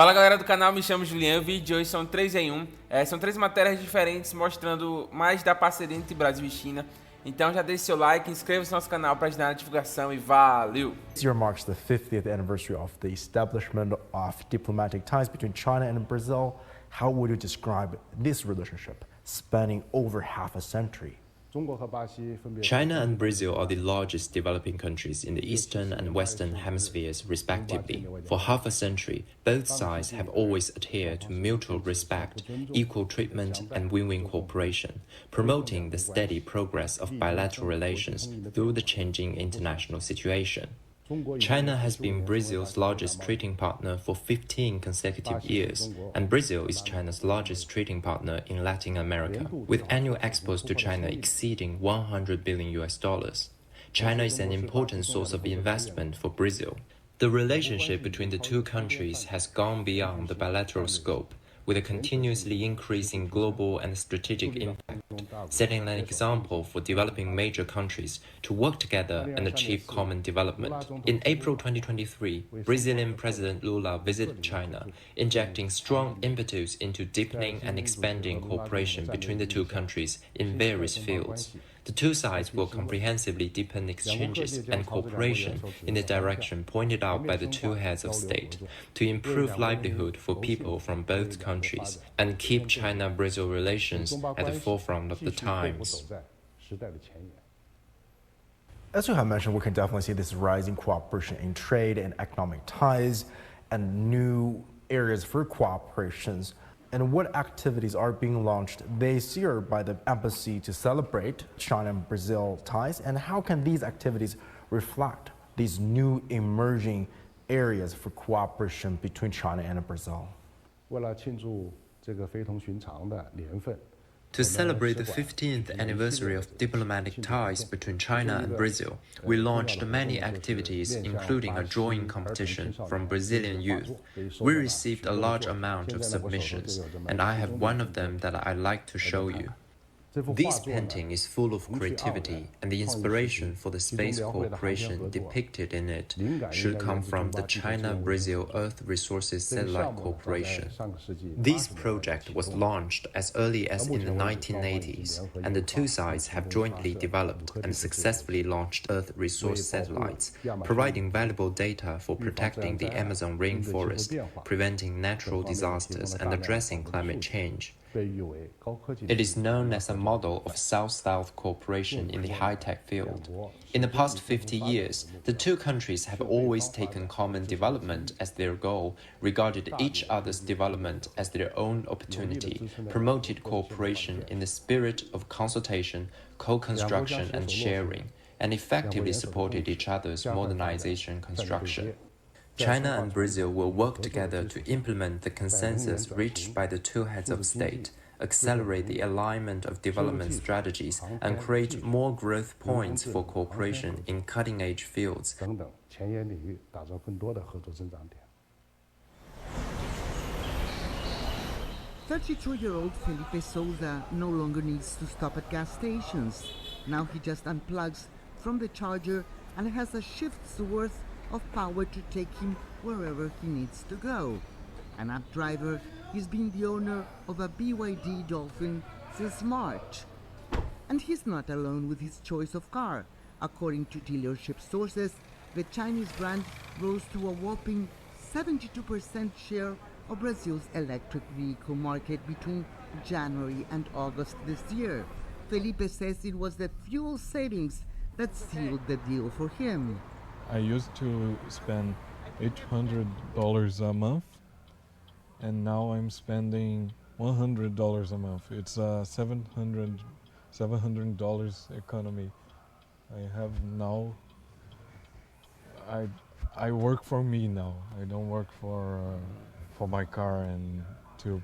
Fala galera do canal, me chamo Julian. O vídeo de hoje são 3 em 1. São 3 matérias diferentes mostrando mais da parceria entre Brasil e China. Então já deixe seu like, inscreva-se no nosso canal para ajudar na divulgação e valeu! This year marks the 50th anniversary of the establishment of diplomatic ties between China and Brazil. How would you describe this relationship spanning over half a century? China and Brazil are the largest developing countries in the eastern and western hemispheres, respectively. For half a century, both sides have always adhered to mutual respect, equal treatment, and win-win cooperation, promoting the steady progress of bilateral relations through the changing international situation. China has been Brazil's largest trading partner for 15 consecutive years, and Brazil is China's largest trading partner in Latin America, with annual exports to China exceeding $100 billion. China is an important source of investment for Brazil. The relationship between the two countries has gone beyond the bilateral scope, with a continuously increasing global and strategic impact, setting an example for developing major countries to work together and achieve common development. In April 2023, Brazilian President Lula visited China, injecting strong impetus into deepening and expanding cooperation between the two countries in various fields. The two sides will comprehensively deepen exchanges and cooperation in the direction pointed out by the two heads of state to improve livelihood for people from both countries and keep China-Brazil relations at the forefront of the times. As you have mentioned, we can definitely see this rising cooperation in trade and economic ties and new areas for cooperations. And what activities are being launched this year by the embassy to celebrate China and Brazil ties? And how can these activities reflect these new emerging areas for cooperation between China and Brazil? To celebrate the 15th anniversary of diplomatic ties between China and Brazil, we launched many activities, including a drawing competition from Brazilian youth. We received a large amount of submissions, and I have one of them that I'd like to show you. This painting is full of creativity, and the inspiration for the space cooperation depicted in it should come from the China-Brazil Earth Resources Satellite Corporation. This project was launched as early as in the 1980s, and the two sides have jointly developed and successfully launched Earth resource satellites, providing valuable data for protecting the Amazon rainforest, preventing natural disasters, and addressing climate change. It is known as a model of South-South cooperation in the high-tech field. In the past 50 years, the two countries have always taken common development as their goal, regarded each other's development as their own opportunity, promoted cooperation in the spirit of consultation, co-construction and sharing, and effectively supported each other's modernization construction. China and Brazil will work together to implement the consensus reached by the two heads of state, accelerate the alignment of development strategies, and create more growth points for cooperation in cutting-edge fields. 32-year-old Felipe Souza no longer needs to stop at gas stations. Now he just unplugs from the charger and has a shift's worth of power to take him wherever he needs to go. An app driver, he's been the owner of a BYD Dolphin since March. And he's not alone with his choice of car. According to dealership sources, the Chinese brand rose to a whopping 72% share of Brazil's electric vehicle market between January and August this year. Felipe says it was the fuel savings that sealed the deal for him. I used to spend $800 a month, and now I'm spending $100 a month. It's a $700 economy. I have now. I work for me now. I don't work for my car and to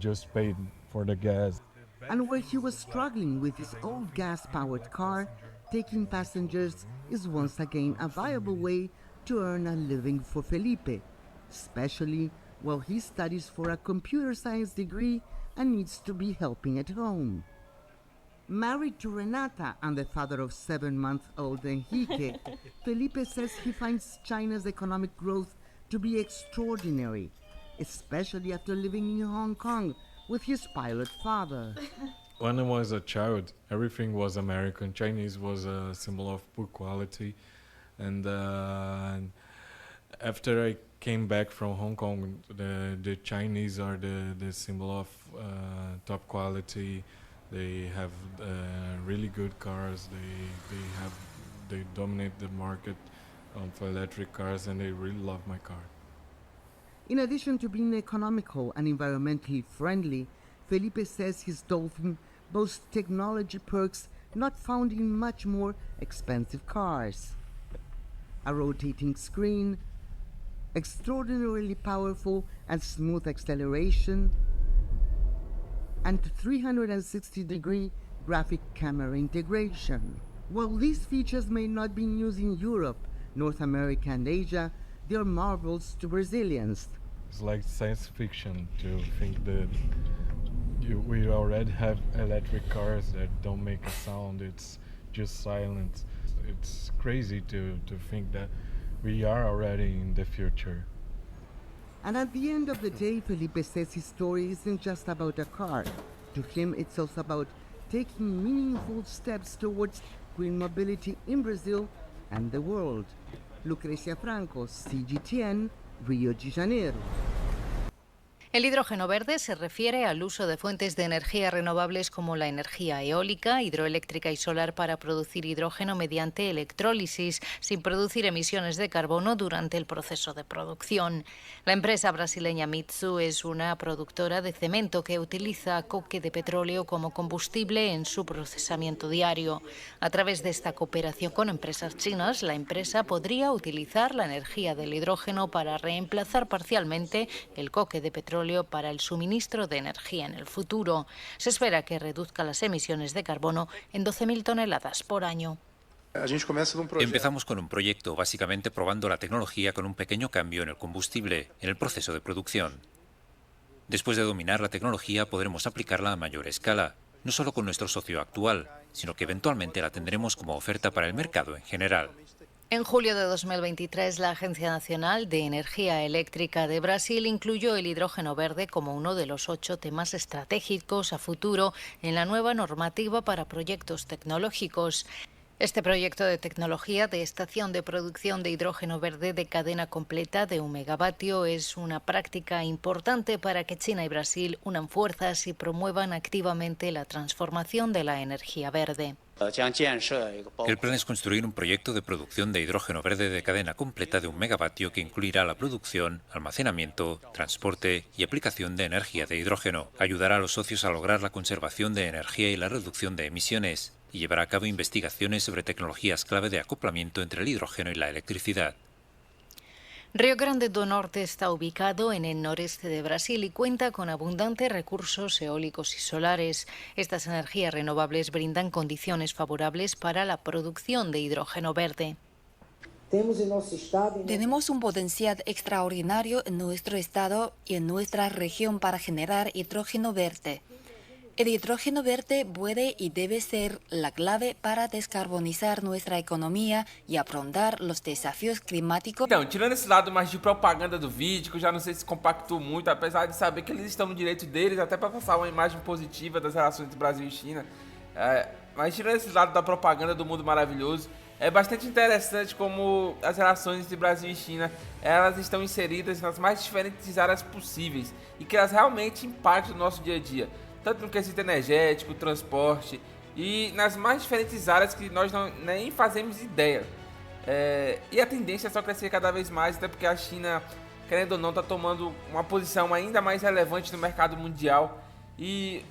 just pay for the gas. And where he was struggling with his old gas-powered car, taking passengers is once again a viable way to earn a living for Felipe, especially while he studies for a computer science degree and needs to be helping at home. Married to Renata and the father of 7-month-old Enrique, Felipe says he finds China's economic growth to be extraordinary. especially after living in Hong Kong with his pilot father. When I was a child, everything was American. Chinese was a symbol of poor quality. And after I came back from Hong Kong, the Chinese are the symbol of top quality. They have really good cars. They dominate the market for electric cars, and they really love my car. In addition to being economical and environmentally friendly, Felipe says his Dolphin boasts technology perks not found in much more expensive cars. A rotating screen, extraordinarily powerful and smooth acceleration, and 360-degree graphic camera integration. While these features may not be in use in Europe, North America and Asia, they are marvels to Brazilians. It's like science fiction to think that we already have electric cars that don't make a sound. It's just silent. It's crazy to think that we are already in the future. And at the end of the day, Felipe says his story isn't just about a car. To him, it's also about taking meaningful steps towards green mobility in Brazil and the world. Lucrecia Franco, CGTN, Rio de Janeiro. El hidrógeno verde se refiere al uso de fuentes de energía renovables como la energía eólica, hidroeléctrica y solar para producir hidrógeno mediante electrólisis, sin producir emisiones de carbono durante el proceso de producción. La empresa brasileña Mitsu es una productora de cemento que utiliza coque de petróleo como combustible en su procesamiento diario. A través de esta cooperación con empresas chinas, la empresa podría utilizar la energía del hidrógeno para reemplazar parcialmente el coque de petróleo para el suministro de energía en el futuro. Se espera que reduzca las emisiones de carbono en 12.000 toneladas por año. Empezamos con un proyecto, básicamente probando la tecnología con un pequeño cambio en el combustible, en el proceso de producción. Después de dominar la tecnología, podremos aplicarla a mayor escala, no solo con nuestro socio actual, sino que eventualmente la tendremos como oferta para el mercado en general. En julio de 2023, la Agencia Nacional de Energía Eléctrica de Brasil incluyó el hidrógeno verde como uno de los 8 temas estratégicos a futuro en la nueva normativa para proyectos tecnológicos. Este proyecto de tecnología de estación de producción de hidrógeno verde de cadena completa de 1 megavatio es una práctica importante para que China y Brasil unan fuerzas y promuevan activamente la transformación de la energía verde. El plan es construir un proyecto de producción de hidrógeno verde de cadena completa de 1 megavatio que incluirá la producción, almacenamiento, transporte y aplicación de energía de hidrógeno. Ayudará a los socios a lograr la conservación de energía y la reducción de emisiones, y llevará a cabo investigaciones sobre tecnologías clave de acoplamiento entre el hidrógeno y la electricidad. Río Grande do Norte está ubicado en el noreste de Brasil y cuenta con abundantes recursos eólicos y solares. Estas energías renovables brindan condiciones favorables para la producción de hidrógeno verde. Tenemos un potencial extraordinario en nuestro estado y en nuestra región para generar hidrógeno verde. El hidrógeno verde puede y debe ser la clave para descarbonizar nuestra economía y afrontar los desafíos climáticos. Então, tirando esse lado mais de propaganda do vídeo, que eu já não sei se compactou muito, apesar de saber que eles estão no direito deles, até para passar uma imagem positiva das relações entre Brasil e China. Mas tirando esse lado da propaganda do mundo maravilhoso, é bastante interessante como as relações entre Brasil e China, elas estão inseridas nas mais diferentes áreas possíveis e que elas realmente impactam o nosso dia a dia. Tanto no quesito energético, transporte e nas mais diferentes áreas que nós nem fazemos ideia. E a tendência é só crescer cada vez mais, até porque a China, querendo ou não, está tomando uma posição ainda mais relevante no mercado mundial. E,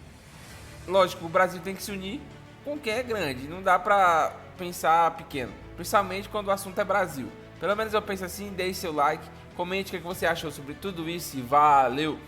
lógico, o Brasil tem que se unir com quem é grande, não dá para pensar pequeno, principalmente quando o assunto é Brasil. Pelo menos eu penso assim, deixe seu like, comente o que você achou sobre tudo isso e valeu!